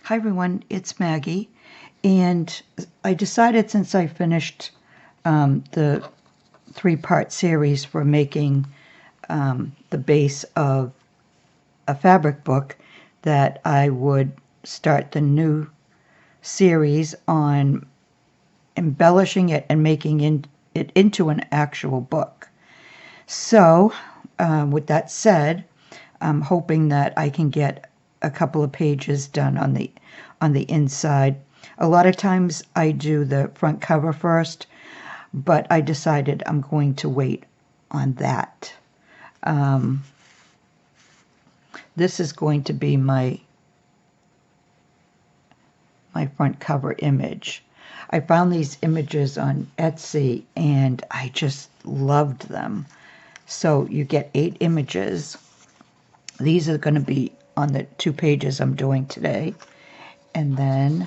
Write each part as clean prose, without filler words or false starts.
Hi everyone, it's Maggie, and I decided since I finished the three-part series for making the base of a fabric book that I would start the new series on embellishing it and making it into an actual book. So, with that said, I'm hoping that I can get a couple of pages done on the inside. A lot of times I do the front cover first, but I decided I'm going to wait on that. This is going to be my front cover image. I found these images on Etsy and I just loved them. So you get 8 images. These are going to be on the 2 pages I'm doing today. And then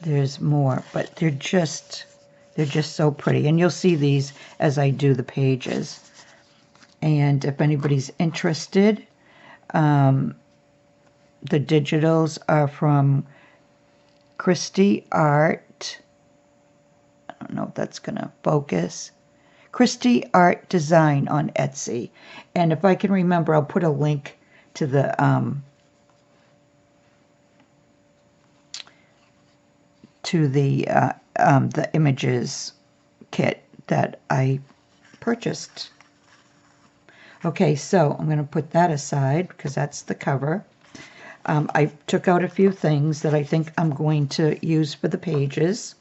there's more, but they're just so pretty. And you'll see these as I do the pages. And if anybody's interested, the digitals are from Christie Art. I don't know if that's going to focus. Christie Art Design on Etsy. And if I can remember, I'll put a link to the images kit that I purchased. Okay, so I'm going to put that aside because that's the cover. I took out a few things that I think I'm going to use for the pages.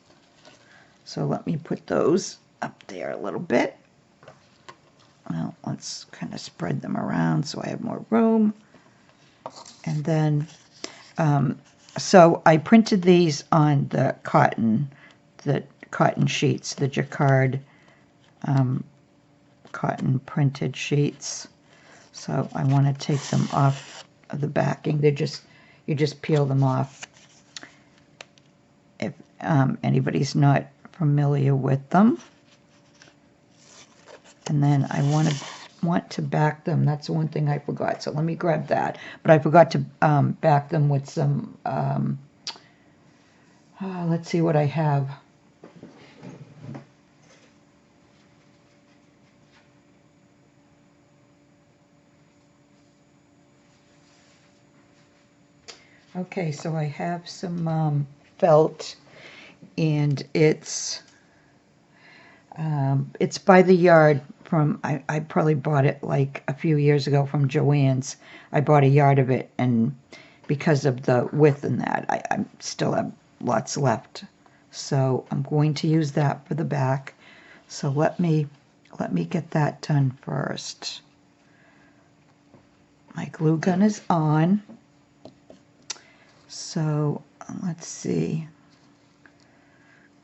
So let me put those up there a little bit. Well, let's kind of spread them around so I have more room. And then, so I printed these on the cotton sheets, the jacquard cotton printed sheets. So I want to take them off of the backing. You just peel them off if anybody's not familiar with them. And then I want to back them. That's one thing I forgot. So let me grab that. But I forgot to back them with some. Let's see what I have. Okay, so I have some felt, and it's by the yard from, I probably bought it like a few years ago from Joann's. I bought a yard of it, and because of the width and that, I still have lots left. So I'm going to use that for the back. So let me get that done first. My glue gun is on. So let's see.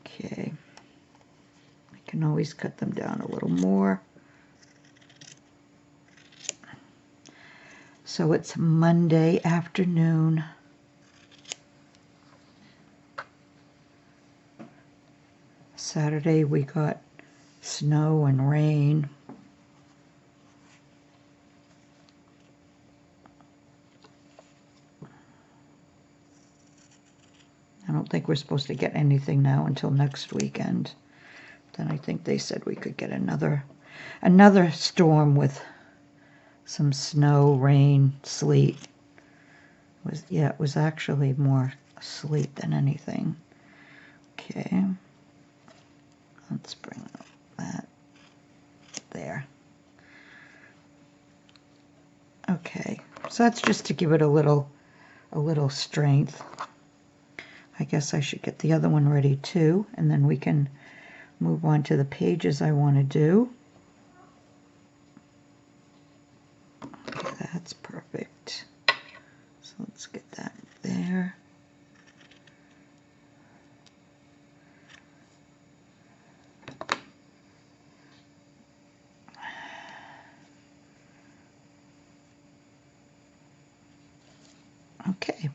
Okay. I can always cut them down a little more. So it's Monday afternoon. Saturday we got snow and rain. I don't think we're supposed to get anything now until next weekend. Then I think they said we could get another storm with some snow, rain, sleet. It was actually more sleet than anything. Okay. Let's bring that there. Okay. So that's just to give it a little strength. I guess I should get the other one ready too, and then we can move on to the pages I want to do. Okay, that's perfect. So let's get that there. Okay.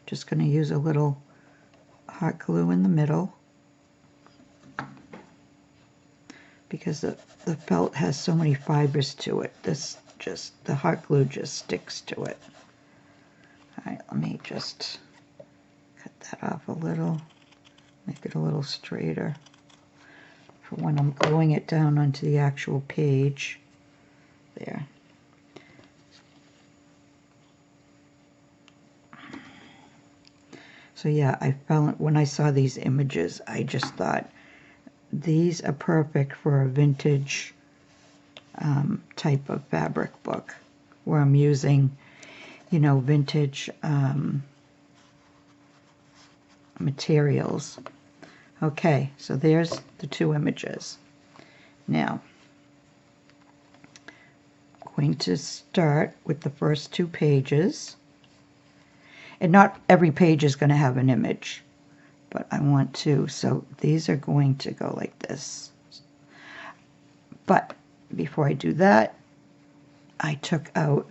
Just going to use a little hot glue in the middle because the felt has so many fibers to it. The hot glue just sticks to it. right, let me just cut that off a little, make it a little straighter for when I'm gluing it down onto the actual page. There. So yeah, I felt when I saw these images, I just thought these are perfect for a vintage type of fabric book where I'm using, you know, vintage materials. Okay, so there's the two images. Now, I'm going to start with the first two pages. And not every page is going to have an image, but I want to, so these are going to go like this. But before I do that, I took out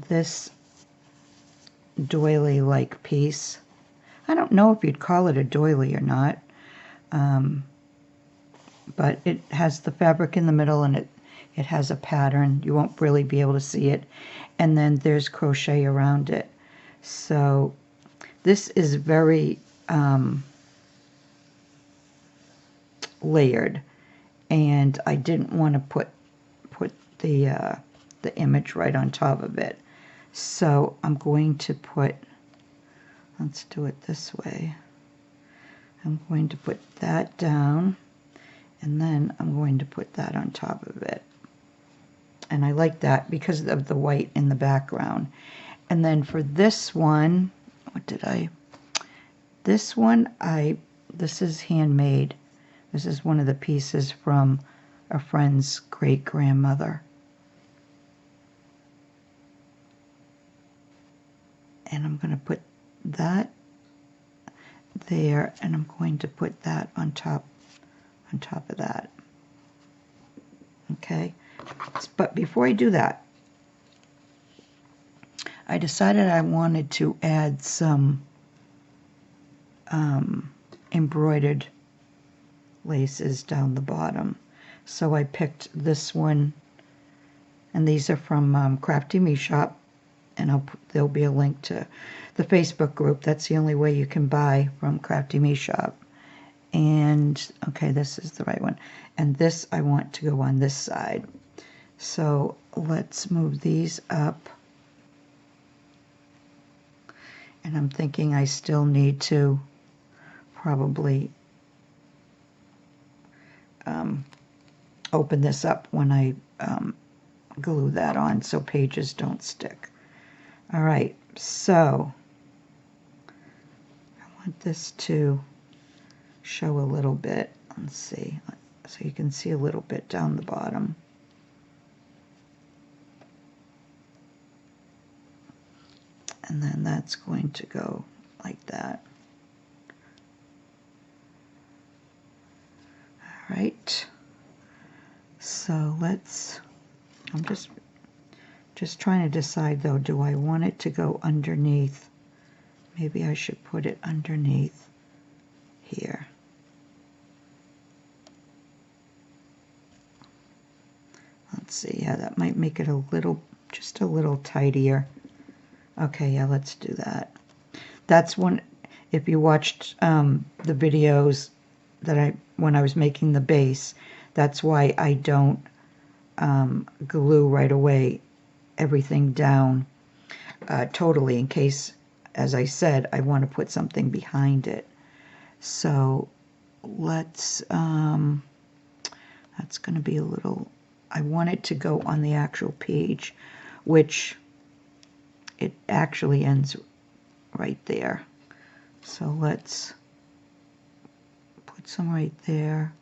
this doily-like piece. I don't know if you'd call it a doily or not, but it has the fabric in the middle and it has a pattern. You won't really be able to see it. And then there's crochet around it. So this is very layered, and I didn't want to put the image right on top of it. So I'm going to put, let's do it this way. I'm going to put that down, and then I'm going to put that on top of it. And I like that because of the white in the background. And then for this one, what did I, this one, this is handmade. This is one of the pieces from a friend's great-grandmother. And I'm going to put that there, and I'm going to put that on top of that. Okay, but before I do that, I decided I wanted to add some embroidered laces down the bottom. So I picked this one, and these are from Crafty Me Shop, and there'll be a link to the Facebook group. That's the only way you can buy from Crafty Me Shop. And okay, this is the right one, and this I want to go on this side. So let's move these up, and I'm thinking I still need to probably open this up when I glue that on so pages don't stick. All right, so I want this to show a little bit. Let's see, so you can see a little bit down the bottom. And then that's going to go like that. All right, so let's, I'm just trying to decide though, do I want it to go underneath? Maybe I should put it underneath here. Let's see, yeah, that might make it a little, just a little tidier. Okay, yeah, let's do that. That's one, if you watched the videos that when I was making the base, that's why I don't glue right away everything down totally, in case, as I said, I want to put something behind it. So let's, that's going to be a little, I want it to go on the actual page, which it actually ends right there. So let's put some right there.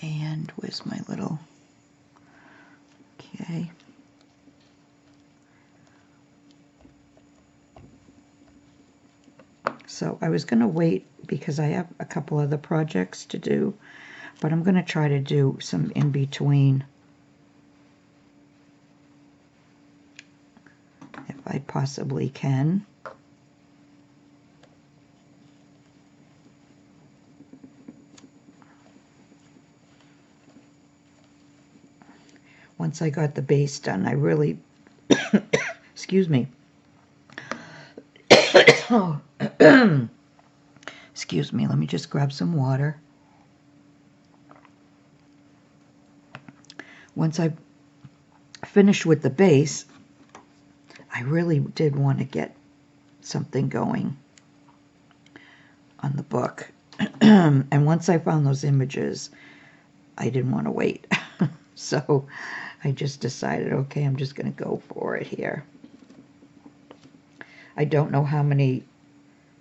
And where's my little, okay. So I was going to wait because I have a couple other projects to do, but I'm going to try to do some in between if I possibly can. once I got the base done, I really, excuse me. Oh, excuse me, let me just grab some water. Once I finished with the base, I really did want to get something going on the book. And once I found those images, I didn't want to wait. So I just decided, okay, I'm just going to go for it here. I don't know how many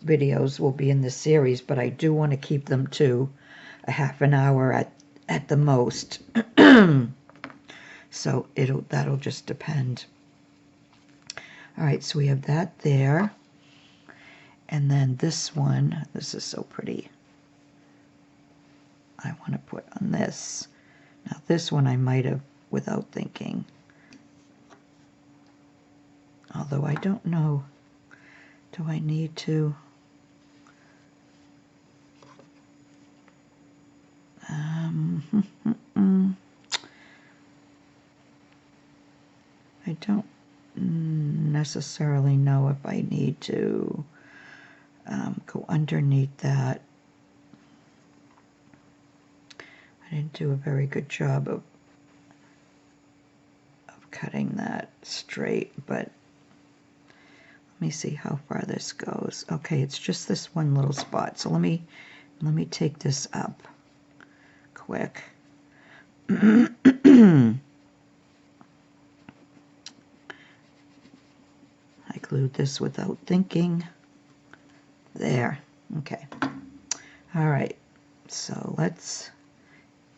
videos will be in this series, but I do want to keep them to a half an hour at the most. So that'll just depend. All right, so we have that there. And then this one, this is so pretty. I want to put on this. Now this one I might have without thinking. Although I don't know. Do I need to? I don't necessarily know if I need to go underneath that. I didn't do a very good job of cutting that straight, but let me see how far this goes. Okay, it's just this one little spot. So let me take this up quick. I glued this without thinking. There. Okay. All right. So let's,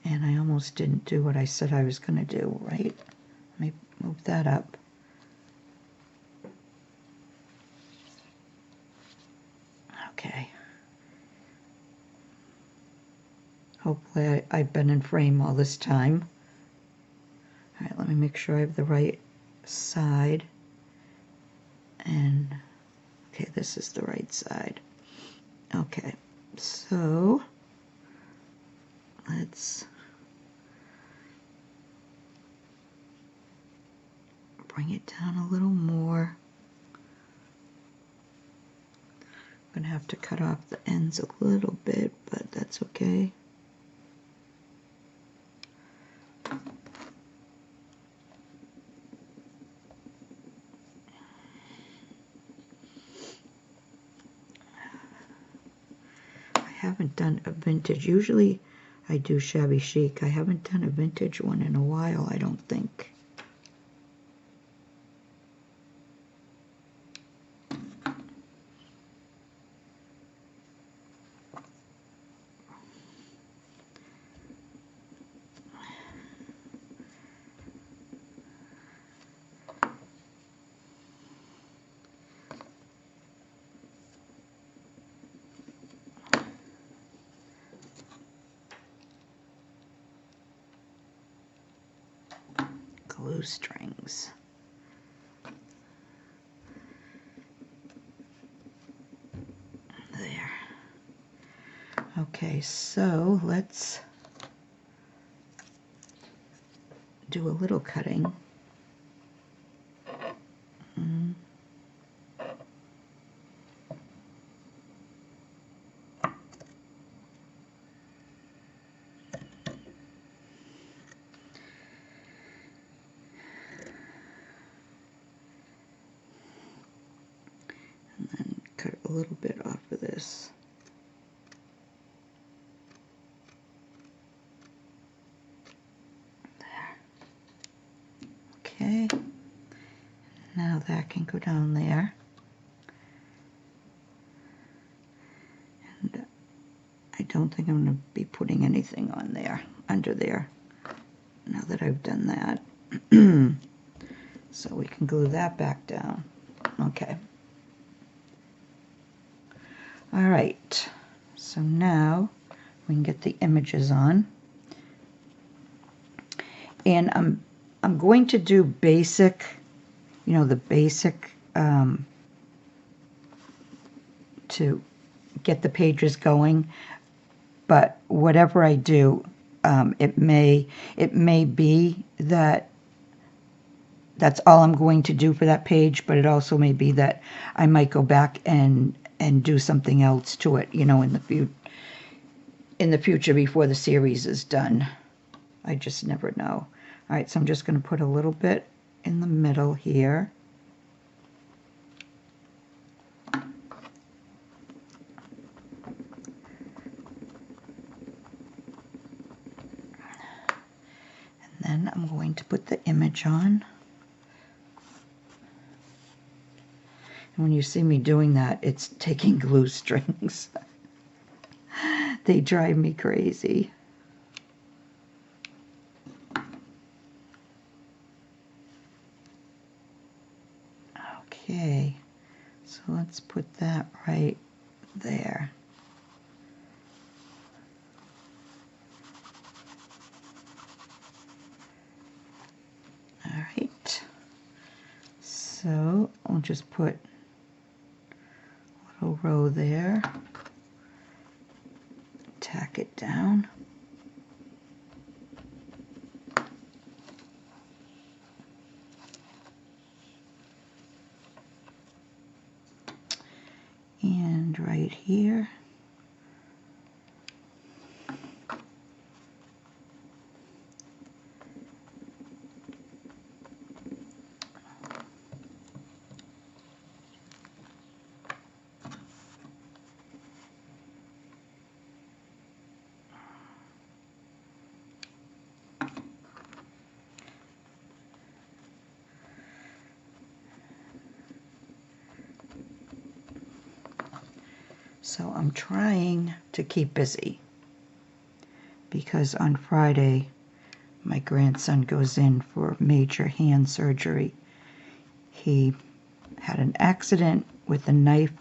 and I almost didn't do what I said I was going to do, right? Let me move that up. Okay. Hopefully I've been in frame all this time. All right, let me make sure I have the right side. And, okay, this is the right side. Okay, so let's bring it down a little more. I'm going to have to cut off the ends a little bit, but that's okay. I haven't done a vintage. Usually I do shabby chic. I haven't done a vintage one in a while, I don't think. Glue strings. There. Okay, so let's do a little cutting. And then cut a little bit off of this. There. Okay. Now that can go down there. And I don't think I'm going to be putting anything on there, under there, now that I've done that. So we can glue that back down. Okay. All right. So now we can get the images on. And I'm going to do basic, you know, the basic to get the pages going. But whatever I do, it may be that that's all I'm going to do for that page, but it also may be that I might go back and do something else to it, you know, in the future before the series is done. I just never know. All right, so I'm just going to put a little bit in the middle here. And then I'm going to put the image on. And when you see me doing that, it's taking glue strings. They drive me crazy. Okay, so let's put that right there. All right, so I'll just put a little row there, tack it down. And right here. So I'm trying to keep busy because on Friday my grandson goes in for major hand surgery. He had an accident with a knife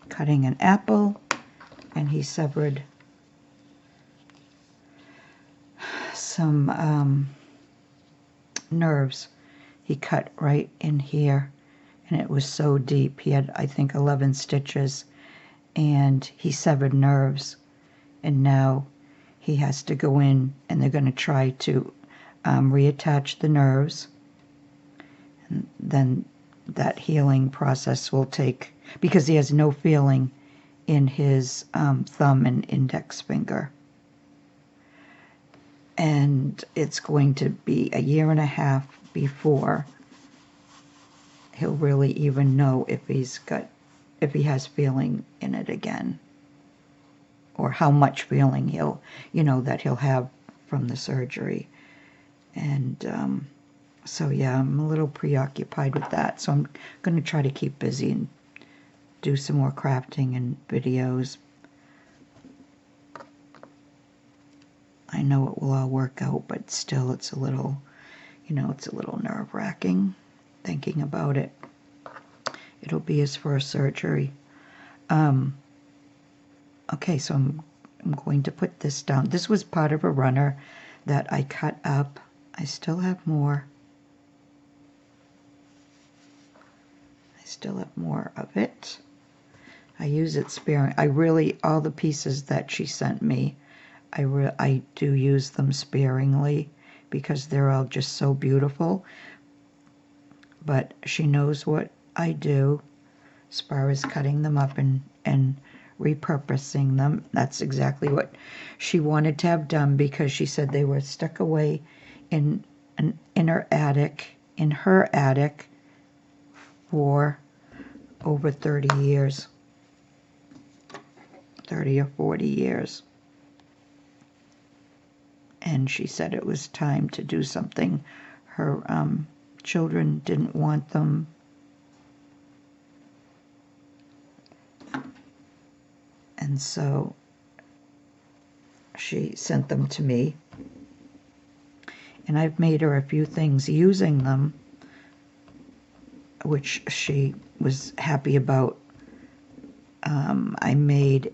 cutting an apple, and he severed some nerves. He cut right in here, and it was so deep. He had, I think, 11 stitches, and he severed nerves, and now he has to go in, and they're going to try to reattach the nerves, and then that healing process will take, because he has no feeling in his thumb and index finger. And it's going to be a year and a half before he'll really even know if he has feeling in it again, or how much feeling that he'll have from the surgery. And so yeah, I'm a little preoccupied with that. So I'm going to try to keep busy and do some more crafting and videos. I know it will all work out, but still it's a little, it's a little nerve-wracking thinking about it. It'll be his first surgery. Okay, so I'm going to put this down. This was part of a runner that I cut up. I still have more. I still have more of it. I use it sparingly. All the pieces that she sent me, I do use them sparingly because they're all just so beautiful. But she knows what I do as far as cutting them up and repurposing them. That's exactly what she wanted to have done, because she said they were stuck away in her attic for over 30 years. 30 or 40 years. And she said it was time to do something. Her children didn't want them. And so she sent them to me. And I've made her a few things using them, which she was happy about. I made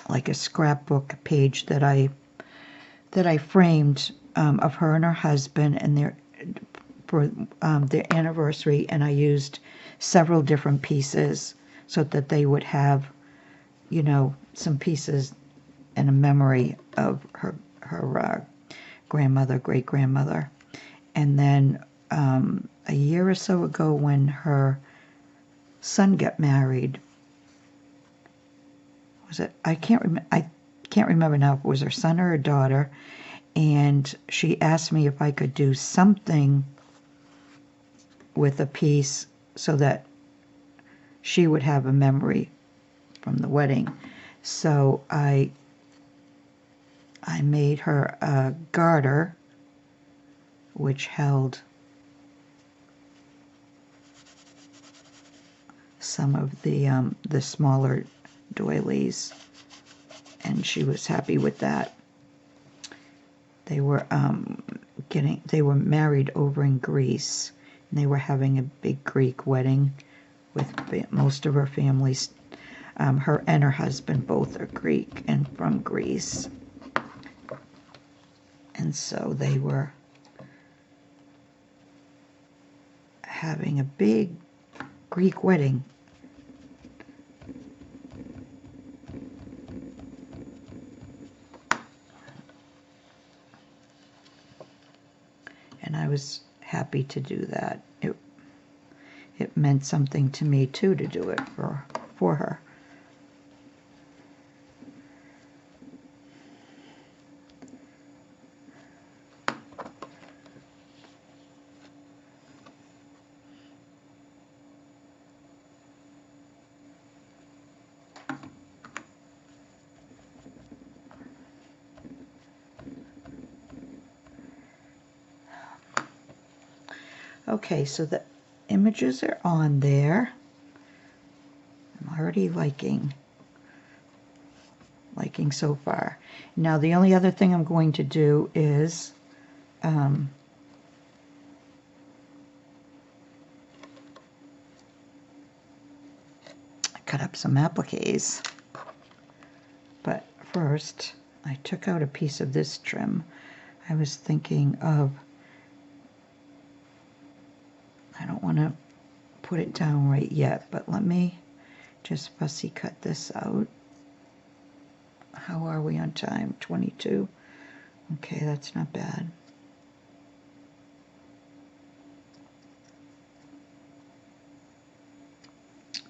like a scrapbook page that I framed of her and her husband and for their anniversary, and I used several different pieces so that they would have, some pieces and a memory of her grandmother, great-grandmother. And then a year or so ago when her son got married, I can't remember now if it was her son or her daughter, and she asked me if I could do something with a piece so that she would have a memory from the wedding. So I made her a garter which held some of the smaller doilies, and she was happy with that. They were married over in Greece, and they were having a big Greek wedding with most of her families. Her and her husband both are Greek and from Greece, and so they were having a big Greek wedding. And I was happy to do that. It meant something to me too to do it for her. Okay, so the images are on there. I'm already liking so far. Now the only other thing I'm going to do is cut up some appliques. But first, I took out a piece of this trim. I was thinking of, I don't want to put it down right yet, but let me just fussy cut this out. How are we on time? 22. Okay, that's not bad.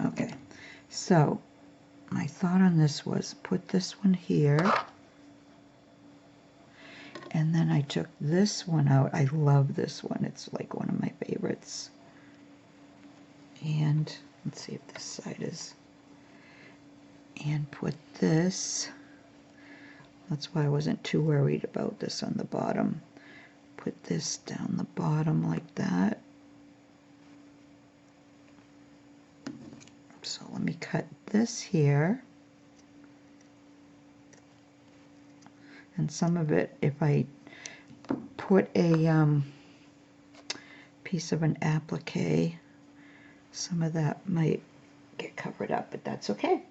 Okay, so my thought on this was put this one here, and then I took this one out. I love this one. It's like one of my favorites. And let's see if this side is, and put this, that's why I wasn't too worried about this on the bottom. Put this down the bottom like that. So let me cut this here. And some of it, if I put a piece of an applique, some of that might get covered up, but that's okay.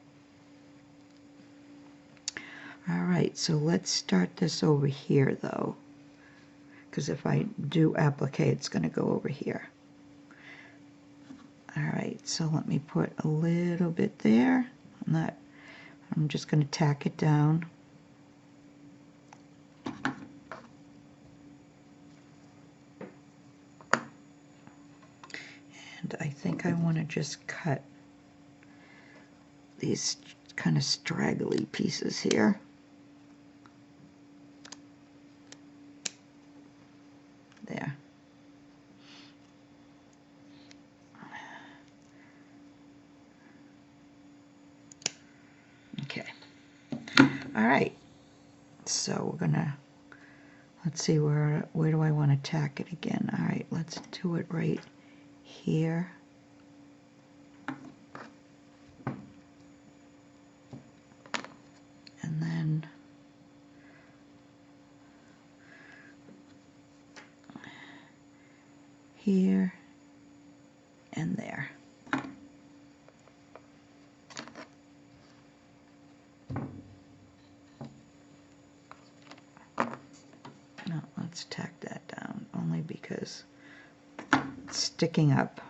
All right, so let's start this over here though, because if I do applique, it's going to go over here. All right, so let me put a little bit there. I'm just going to tack it down. And I think I want to just cut these kind of straggly pieces here. There. Okay. All right. So we're gonna, let's see, where do I want to tack it again? All right, let's do it right here. And then here and there. No, let's tack that down only because it's sticking up.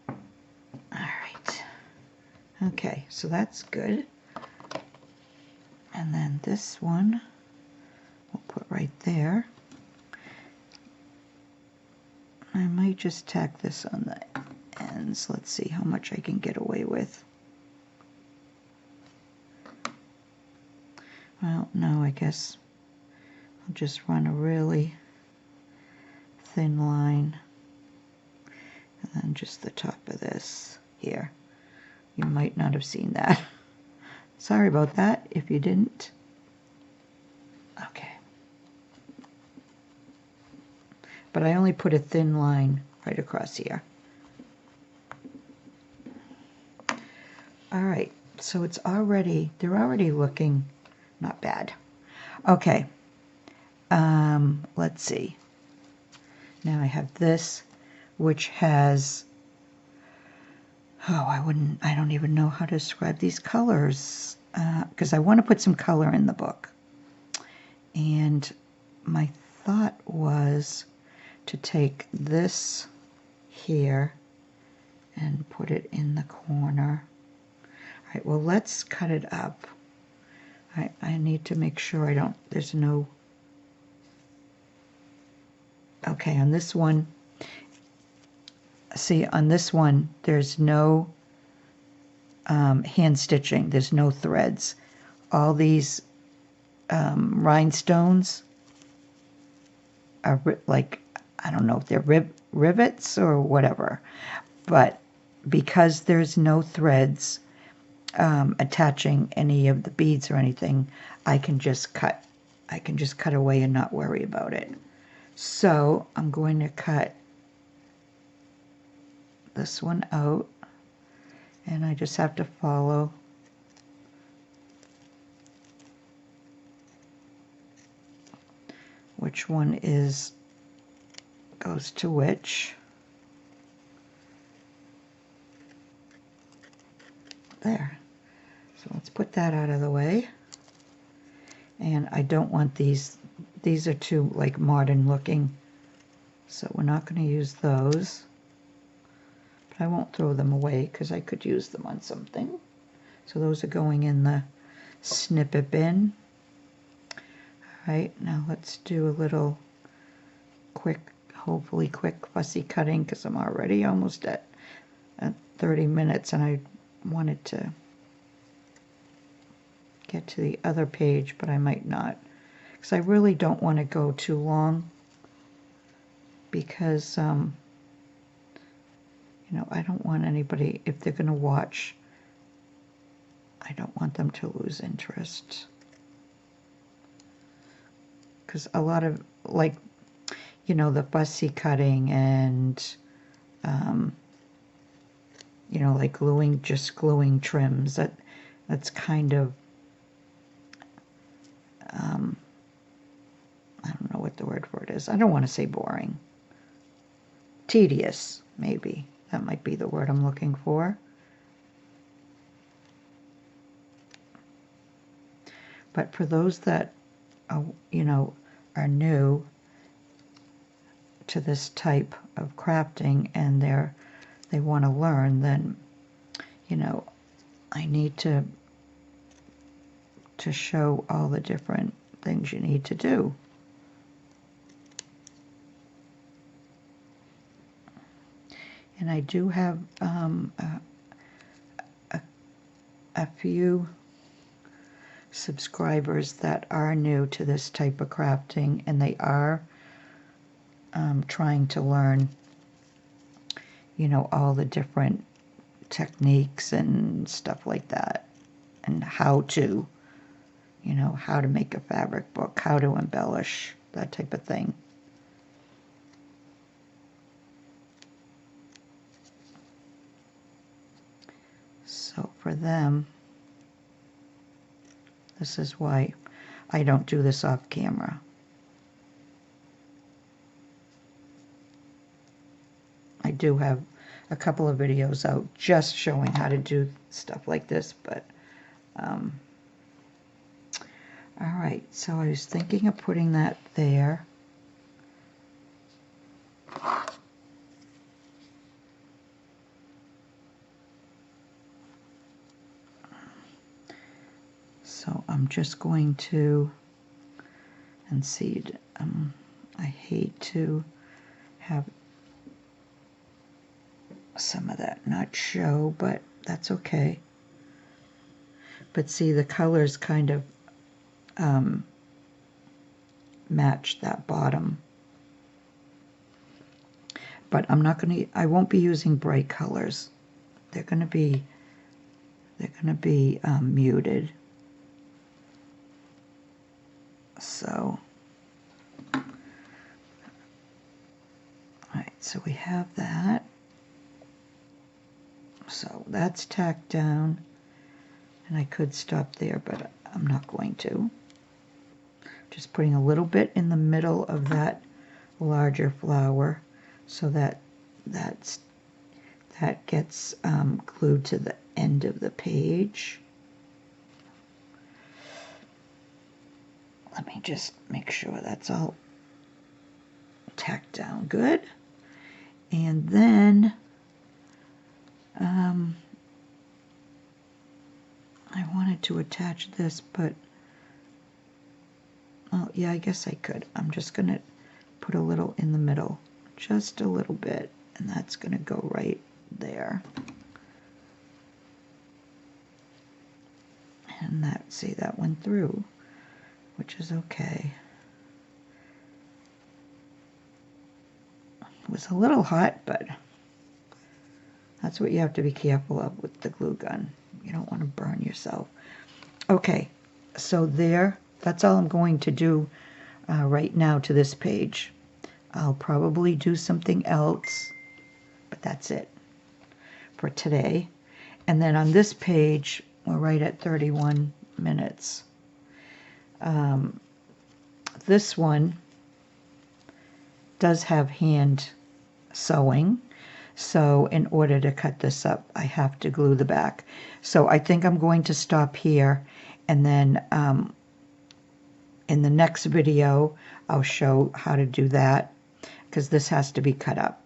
All right. Okay, so that's good. And then this one we'll put right there. I might just tack this on the ends. Let's see how much I can get away with. Well, no, I guess I'll just run a really thin line, and then just the top of this here. You might not have seen that. Sorry about that if you didn't. Okay. But I only put a thin line right across here. All right, so it's already, they're already looking not bad. Okay, let's see. Now I have this, which has, I don't even know how to describe these colors, because I want to put some color in the book. And my thought was to take this here and put it in the corner. All right, well, let's cut it up. I need to make sure I don't, there's no, okay, on this one, see, on this one, there's no hand stitching, there's no threads. All these rhinestones are like, I don't know if they're rivets or whatever, but because there's no threads attaching any of the beads or anything, I can just cut away and not worry about it. So I'm going to cut this one out, and I just have to follow which one goes to which. There. So let's put that out of the way. And I don't want these are too like modern looking, so we're not going to use those. But I won't throw them away because I could use them on something. So those are going in the snippet bin. All right, now let's do a little quick, hopefully quick fussy cutting, because I'm already almost at 30 minutes and I wanted to get to the other page, but I might not, because I really don't want to go too long, because you know, I don't want anybody, if they're going to watch, I don't want them to lose interest, because a lot of, like, you know, the fussy cutting and you know, like just gluing trims, that's kind of I don't know what the word for it is. I don't want to say boring. Tedious, maybe. That might be the word I'm looking for. But for those that, you know, are new to this type of crafting and they want to learn, then, you know, I need to show all the different things you need to do. And I do have a few subscribers that are new to this type of crafting, and they are trying to learn, you know, all the different techniques and stuff like that, and how to, you know, how to make a fabric book, how to embellish, that type of thing. So for them, this is why I don't do this off camera. I do have a couple of videos out just showing how to do stuff like this, but all right, so I was thinking of putting that there. So I'm just going to And see, I hate to have some of that not show, but that's okay. But see, the colors kind of match that bottom. But I won't be using bright colors. They're gonna be muted. So, all right, so we have that. So that's tacked down, and I could stop there, but I'm not going to. Just putting a little bit in the middle of that larger flower so that that gets glued to the end of the page. Let me just make sure that's all tacked down good. And then I wanted to attach this, but well, yeah, I guess I could. I'm just going to put a little in the middle, just a little bit, and that's going to go right there. And that, see, that went through, which is okay. It was a little hot, but that's what you have to be careful of with the glue gun. You don't want to burn yourself. Okay, so there, that's all I'm going to do right now to this page. I'll probably do something else, but that's it for today. And then on this page, we're right at 31 minutes. This one does have hand sewing. So in order to cut this up, I have to glue the back. So I think I'm going to stop here, and then in the next video, I'll show how to do that, because this has to be cut up.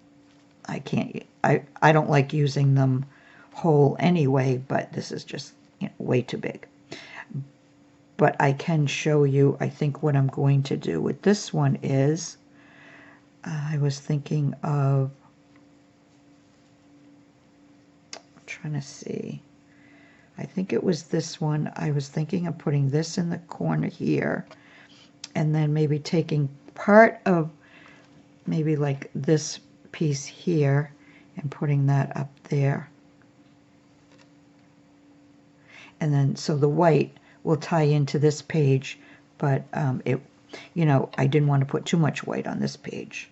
I don't like using them whole anyway, but this is just, you know, way too big. But I can show you, I think what I'm going to do with this one is, I was thinking of, I'm trying to see, I think it was this one. I was thinking of putting this in the corner here, and then maybe taking part of maybe like this piece here and putting that up there. And then, so the white will tie into this page, but you know, I didn't want to put too much white on this page.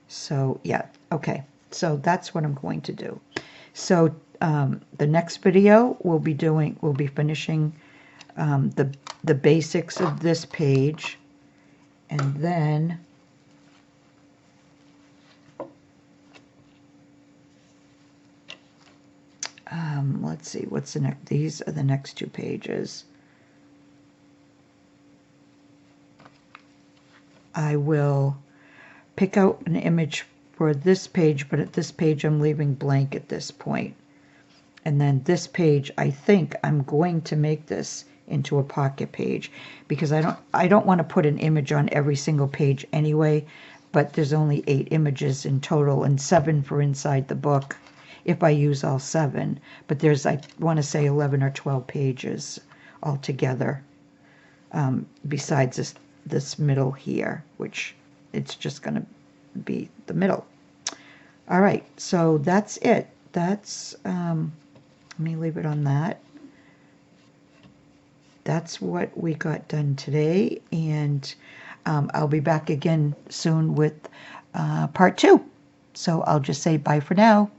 So yeah, okay. So that's what I'm going to do. So the next video we'll be finishing the basics of this page, and then let's see, what's the next? These are the next two pages. I will pick out an image for this page, but at this page I'm leaving blank at this point. And then this page, I think I'm going to make this into a pocket page, because I don't want to put an image on every single page anyway, but there's only 8 images in total and 7 for inside the book if I use all 7. But there's, I want to say, 11 or 12 pages altogether, besides this middle here, which it's just going to be the middle. All right, so that's it. That's, let me leave it on that. That's what we got done today, and I'll be back again soon with part 2. So I'll just say bye for now.